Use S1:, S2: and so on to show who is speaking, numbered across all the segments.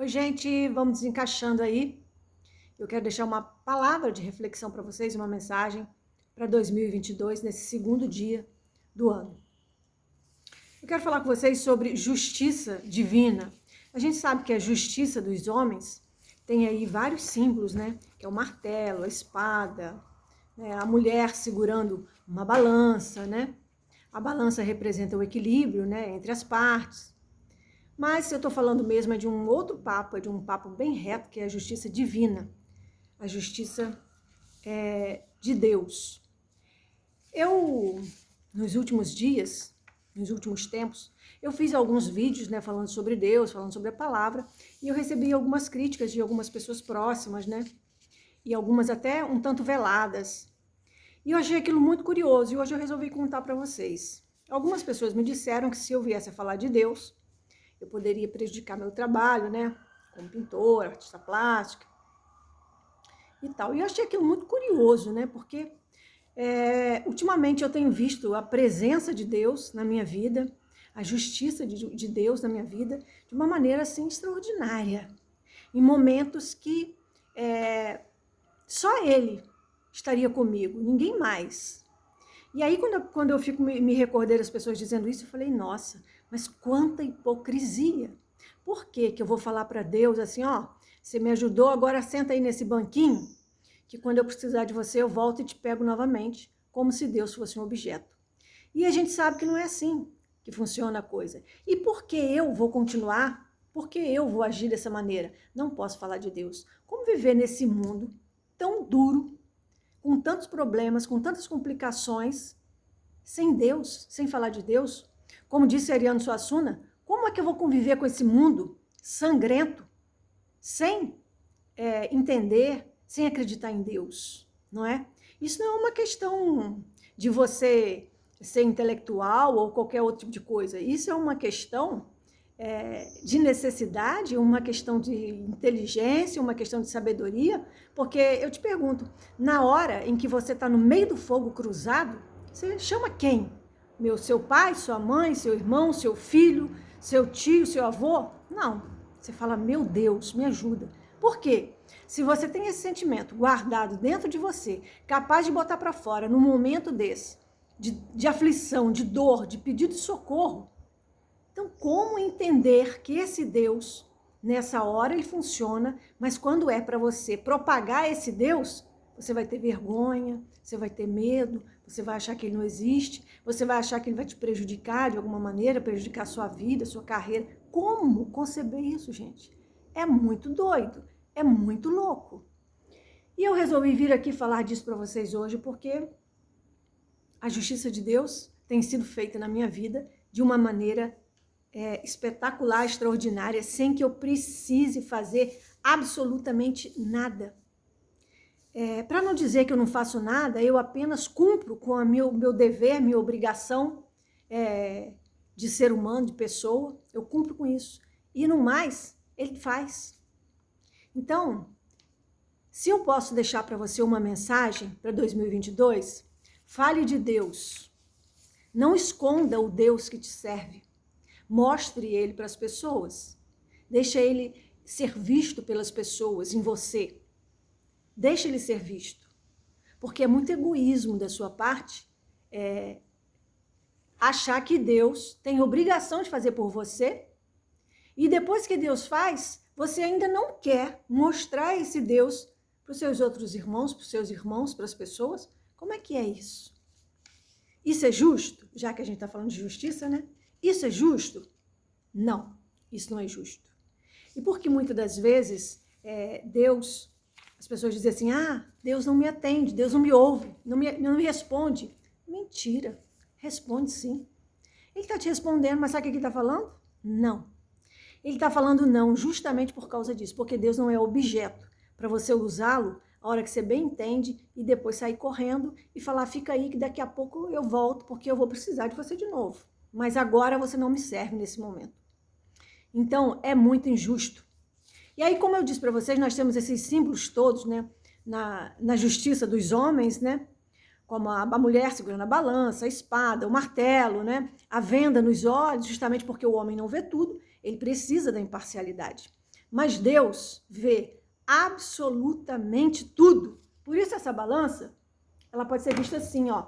S1: Oi, gente, vamos desencaixando aí. Eu quero deixar uma palavra de reflexão para vocês, uma mensagem para 2022, nesse segundo dia do ano. Eu quero falar com vocês sobre justiça divina. A gente sabe que a justiça dos homens tem aí vários símbolos, né? Que é o martelo, a espada, né? A mulher segurando uma balança, né? A balança representa o equilíbrio, né? Entre as partes. Mas eu estou falando mesmo de um outro papo, de um papo bem reto, que é a justiça divina, a justiça de Deus. Eu, nos últimos dias, nos últimos tempos, eu fiz alguns vídeos, né, falando sobre Deus, falando sobre a palavra, e eu recebi algumas críticas de algumas pessoas próximas, né, e algumas até um tanto veladas. E eu achei aquilo muito curioso, e hoje eu resolvi contar para vocês. Algumas pessoas me disseram que se eu viesse a falar de Deus, eu poderia prejudicar meu trabalho, né? Como pintora, artista plástica e tal. E eu achei aquilo muito curioso, né? Porque ultimamente eu tenho visto a presença de Deus na minha vida, a justiça de Deus na minha vida, de uma maneira assim extraordinária. Em momentos que só Ele estaria comigo, ninguém mais. E aí, quando eu fico me recordei das pessoas dizendo isso, eu falei, nossa, mas quanta hipocrisia. Por que eu vou falar para Deus assim, ó, você me ajudou, agora senta aí nesse banquinho, que quando eu precisar de você, eu volto e te pego novamente, como se Deus fosse um objeto. E a gente sabe que não é assim que funciona a coisa. E por que eu vou continuar? Por que eu vou agir dessa maneira? Não posso falar de Deus. Como viver nesse mundo tão duro, com tantos problemas, com tantas complicações, sem Deus, sem falar de Deus? Como disse Ariano Suassuna, como é que eu vou conviver com esse mundo sangrento, sem entender, sem acreditar em Deus, não é? Isso não é uma questão de você ser intelectual ou qualquer outro tipo de coisa. Isso é uma questão de necessidade, uma questão de inteligência, uma questão de sabedoria, porque eu te pergunto, na hora em que você está no meio do fogo cruzado, você chama quem? Seu pai, sua mãe, seu irmão, seu filho, seu tio, seu avô? Não. Você fala, meu Deus, me ajuda. Por quê? Se você tem esse sentimento guardado dentro de você, capaz de botar para fora num momento desse, de aflição, de dor, de pedido de socorro, então, como entender que esse Deus, nessa hora ele funciona, mas quando é para você propagar esse Deus, você vai ter vergonha, você vai ter medo, você vai achar que ele não existe, você vai achar que ele vai te prejudicar de alguma maneira, prejudicar a sua vida, a sua carreira. Como conceber isso, gente? É muito doido, é muito louco. E eu resolvi vir aqui falar disso para vocês hoje porque a justiça de Deus tem sido feita na minha vida de uma maneira espetacular, extraordinária, sem que eu precise fazer absolutamente nada. Para não dizer que eu não faço nada, eu apenas cumpro com o meu dever, minha obrigação de ser humano, de pessoa, eu cumpro com isso. E no mais, ele faz. Então, se eu posso deixar para você uma mensagem para 2022, fale de Deus. Não esconda o Deus que te serve. Mostre ele para as pessoas. Deixa ele ser visto pelas pessoas em você. Deixa ele ser visto. Porque é muito egoísmo da sua parte achar que Deus tem obrigação de fazer por você e depois que Deus faz, você ainda não quer mostrar esse Deus para os seus outros irmãos, para os seus irmãos, para as pessoas. Como é que é isso? Isso é justo? Já que a gente está falando de justiça, né? Isso é justo? Não, isso não é justo. E porque muitas das vezes Deus, as pessoas dizem assim, Deus não me atende, Deus não me ouve, não me responde. Mentira, responde sim. Ele está te respondendo, mas sabe o que ele está falando? Não. Ele está falando não justamente por causa disso, porque Deus não é objeto para você usá-lo a hora que você bem entende e depois sair correndo e falar, fica aí que daqui a pouco eu volto porque eu vou precisar de você de novo. Mas agora você não me serve nesse momento. Então, é muito injusto. E aí, como eu disse para vocês, nós temos esses símbolos todos, né, na justiça dos homens, né, como a mulher segurando a balança, a espada, o martelo, né, a venda nos olhos, justamente porque o homem não vê tudo, ele precisa da imparcialidade. Mas Deus vê absolutamente tudo. Por isso essa balança, ela pode ser vista assim, ó.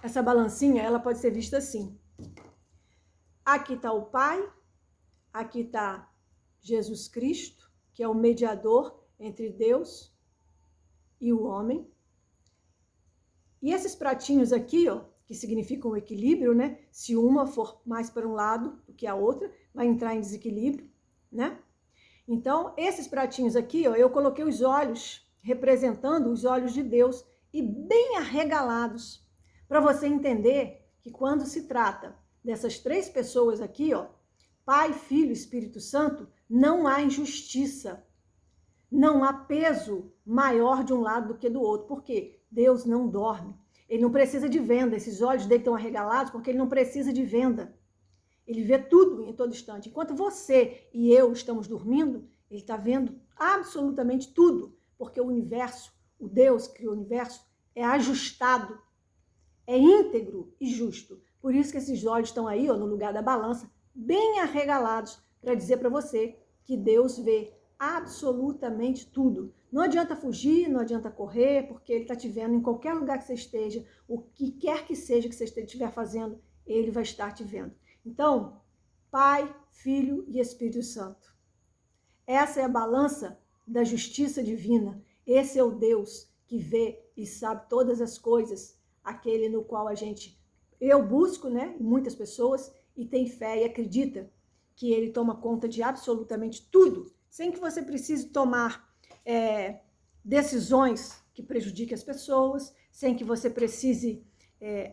S1: Essa balancinha, ela pode ser vista assim. Aqui está o Pai, aqui está Jesus Cristo, que é o mediador entre Deus e o homem. E esses pratinhos aqui, ó, que significam o equilíbrio, né? Se uma for mais para um lado do que a outra, vai entrar em desequilíbrio, né? Então, esses pratinhos aqui, ó, eu coloquei os olhos, representando os olhos de Deus, e bem arregalados, para você entender que quando se trata dessas três pessoas aqui, ó, Pai, Filho e Espírito Santo, não há injustiça, não há peso maior de um lado do que do outro. Por quê? Deus não dorme. Ele não precisa de venda. Esses olhos dele estão arregalados porque ele não precisa de venda. Ele vê tudo em todo instante. Enquanto você e eu estamos dormindo, ele está vendo absolutamente tudo. Porque o universo, o Deus que criou o universo, é ajustado, é íntegro e justo. Por isso que esses olhos estão aí, ó, no lugar da balança, bem arregalados, para dizer para você que Deus vê absolutamente tudo. Não adianta fugir, não adianta correr, porque ele está te vendo em qualquer lugar que você esteja, o que quer que seja que você estiver fazendo, ele vai estar te vendo. Então, Pai, Filho e Espírito Santo. Essa é a balança da justiça divina. Esse é o Deus que vê e sabe todas as coisas, aquele no qual eu busco, né, muitas pessoas, e tem fé e acredita que ele toma conta de absolutamente tudo, sem que você precise tomar decisões que prejudiquem as pessoas, sem que você precise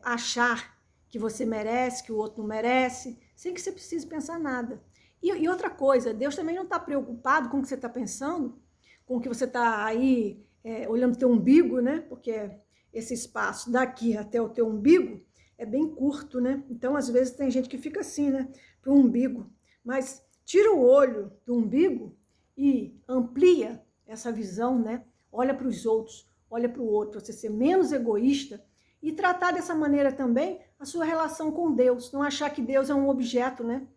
S1: achar que você merece, que o outro não merece, sem que você precise pensar nada. E outra coisa, Deus também não está preocupado com o que você está pensando, com o que você está aí olhando o teu umbigo, né? Porque esse espaço daqui até o teu umbigo é bem curto, né? Então, às vezes, tem gente que fica assim, né? Para o umbigo. Mas tira o olho do umbigo e amplia essa visão, né? Olha para os outros, olha para o outro, você ser menos egoísta e tratar dessa maneira também a sua relação com Deus. Não achar que Deus é um objeto, né?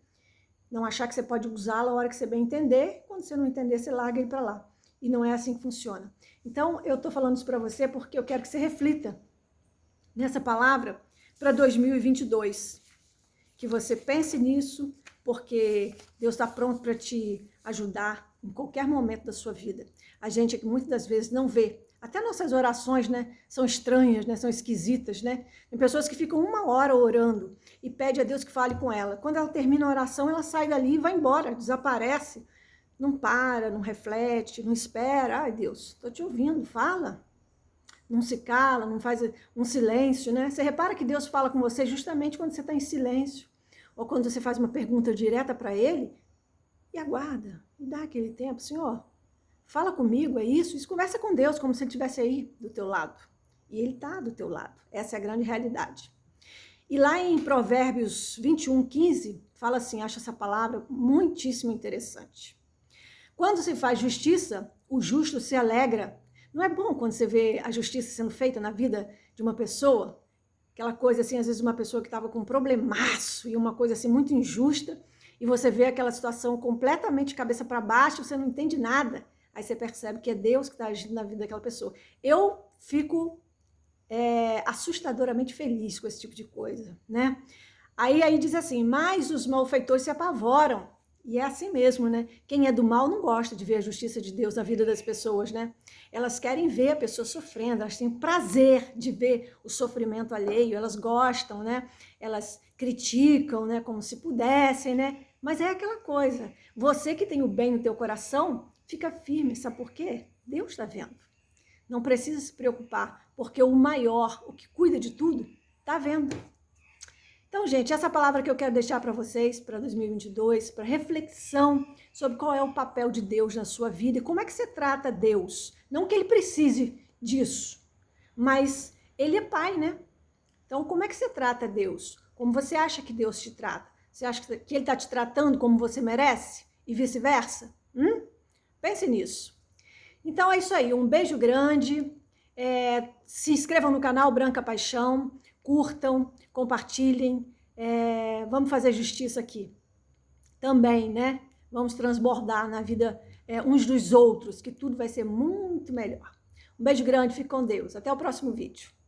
S1: Não achar que você pode usá-lo a hora que você bem entender. Quando você não entender, você larga ele para lá. E não é assim que funciona. Então, eu estou falando isso para você porque eu quero que você reflita nessa palavra para 2022. Que você pense nisso, porque Deus está pronto para te ajudar em qualquer momento da sua vida. A gente é que muitas das vezes não vê. Até nossas orações, né, são estranhas, né, são esquisitas, né? Tem pessoas que ficam 1 hora orando e pede a Deus que fale com ela. Quando ela termina a oração, ela sai dali e vai embora, desaparece. Não para, não reflete, não espera. Ai, Deus, estou te ouvindo, fala. Não se cala, não faz um silêncio, né? Você repara que Deus fala com você justamente quando você está em silêncio. Ou quando você faz uma pergunta direta para ele e aguarda, e dá aquele tempo, Senhor, fala comigo, é isso? Isso, conversa com Deus como se ele estivesse aí do teu lado. E ele está do teu lado. Essa é a grande realidade. E lá em Provérbios 21:15, fala assim, acho essa palavra muitíssimo interessante. Quando se faz justiça, o justo se alegra. Não é bom quando você vê a justiça sendo feita na vida de uma pessoa? Aquela coisa assim, às vezes uma pessoa que estava com um problemaço e uma coisa assim muito injusta, e você vê aquela situação completamente cabeça para baixo, você não entende nada. Aí você percebe que é Deus que está agindo na vida daquela pessoa. Eu fico assustadoramente feliz com esse tipo de coisa, né? Aí diz assim, mas os malfeitores se apavoram. E é assim mesmo, né? Quem é do mal não gosta de ver a justiça de Deus na vida das pessoas, né? Elas querem ver a pessoa sofrendo, elas têm prazer de ver o sofrimento alheio, elas gostam, né? Elas criticam, né? Como se pudessem, né? Mas é aquela coisa, você que tem o bem no teu coração, fica firme, sabe por quê? Deus está vendo. Não precisa se preocupar, porque o maior, o que cuida de tudo, está vendo. Então, gente, essa palavra que eu quero deixar para vocês, para 2022, para reflexão sobre qual é o papel de Deus na sua vida e como é que você trata Deus. Não que ele precise disso, mas ele é pai, né? Então, como é que você trata Deus? Como você acha que Deus te trata? Você acha que ele está te tratando como você merece? E vice-versa? Pense nisso. Então, é isso aí. Um beijo grande. Se inscrevam no canal Branca Paixão. Curtam, compartilhem, vamos fazer justiça aqui também, né? vamos transbordar na vida uns dos outros, que tudo vai ser muito melhor. Um beijo grande, fique com Deus. Até o próximo vídeo.